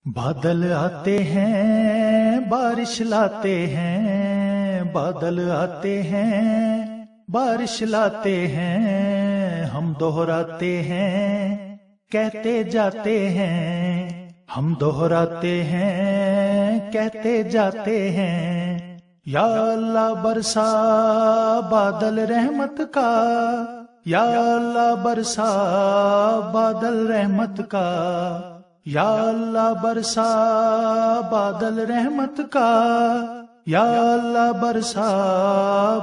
بادل آتے ہیں بارش لاتے ہیں، بادل آتے ہیں بارش لاتے ہیں، ہم دہراتے ہیں کہتے جاتے ہیں، ہم دہراتے ہیں کہتے جاتے ہیں، یا اللہ برسا بادل رحمت کا، یا اللہ برسا بادل رحمت کا، یا اللہ برسا بادل رحمت کا، یا اللہ برسا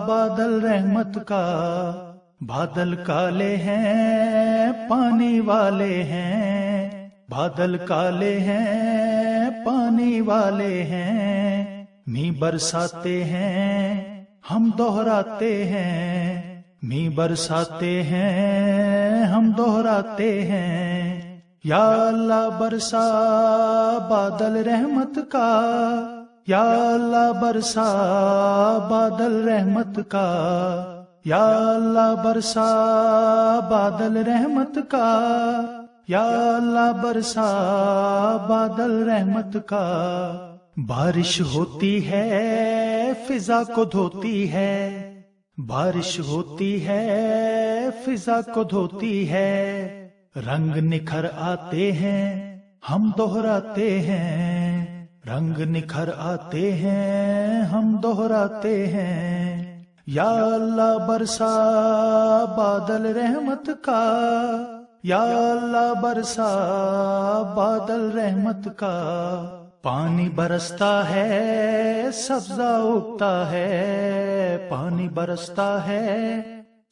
بادل رحمت کا۔ بادل کالے ہیں پانی والے ہیں، بادل کالے ہیں پانی والے ہیں، می برساتے ہیں ہم دہراتے ہیں، می برساتے ہیں ہم دہراتے ہیں، یا اللہ برسا بادل رحمت کا، یا اللہ برسا بادل رحمت کا، یا اللہ برسا بادل رحمت کا، یا اللہ برسا بادل رحمت کا۔ بارش ہوتی ہے فضا کو دھوتی ہے، بارش ہوتی ہے فضا کو دھوتی ہے، رنگ نکھر آتے ہیں ہم دہراتے ہیں، رنگ نکھر آتے ہیں ہم دہراتے ہیں، یا اللہ برسا بادل رحمت کا، یا اللہ برسا بادل رحمت کا۔ پانی برستا ہے سبزہ اگتا ہے، پانی برستا ہے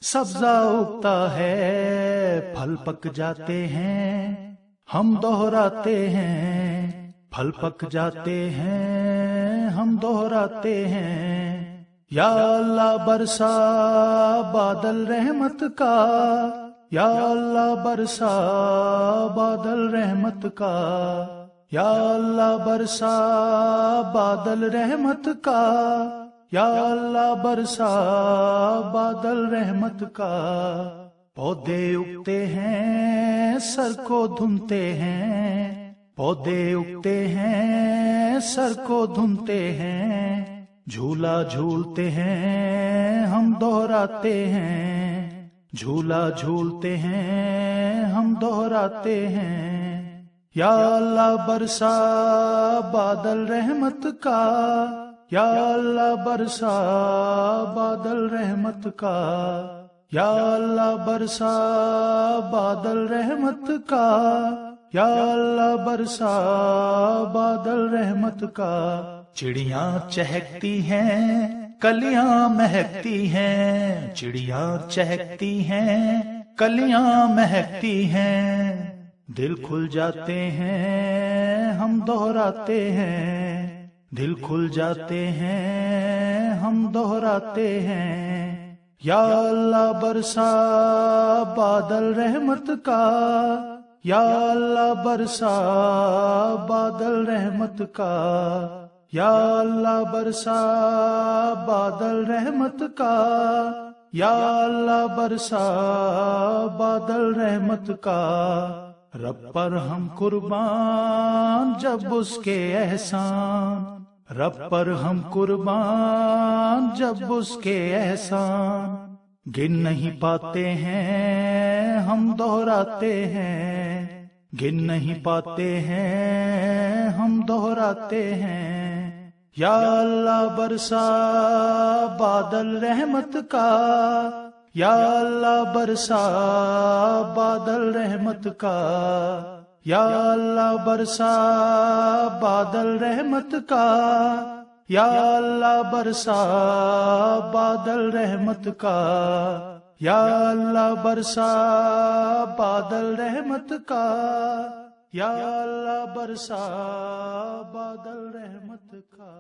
سبزہ اگتا ہے، پھل پک جاتے ہیں ہم دہراتے ہیں، پھل پک جاتے ہیں ہم دہراتے ہیں، یا اللہ برسا بادل رحمت کا، یا اللہ برسا بادل رحمت کا، یا اللہ برسا بادل رحمت کا، یا اللہ برسا بادل رحمت کا۔ پودے اگتے ہیں سر کو دھنتے ہیں، پودے اگتے ہیں سر کو دھنتے ہیں، جھولا جھولتے ہیں ہم دہراتے ہیں، جھولا جھولتے ہیں ہم دہراتے ہیں، یا اللہ برسا بادل رحمت کا، یا اللہ برسا بادل رحمت کا، یا اللہ برسا بادل رحمت کا، یا اللہ برسا بادل رحمت کا۔ چڑیاں چہکتی ہیں کلیاں مہکتی ہیں، چڑیاں چہکتی ہیں کلیاں مہکتی ہیں، دل کھل جاتے ہیں ہم دہراتے ہیں، دل کھل جاتے ہیں ہم دہراتے ہیں، یا اللہ برسا بادل رحمت کا، یا اللہ برسا بادل رحمت کا، یا اللہ برسا بادل رحمت کا، یا اللہ برسا بادل رحمت کا۔ رب پر ہم قربان جب اس کے احسان، رب پر ہم قربان جب اس کے احسان، گن نہیں پاتے ہیں ہم دہراتے ہیں، گن نہیں پاتے ہیں ہم دہراتے ہیں، یا اللہ برسا بادل رحمت کا، یا اللہ برسا بادل رحمت کا، یا اللہ برسا بادل رحمت کا، یا اللہ برسا بادل رحمت کا، یا اللہ برسا بادل رحمت کا، یا اللہ برسا بادل رحمت کا۔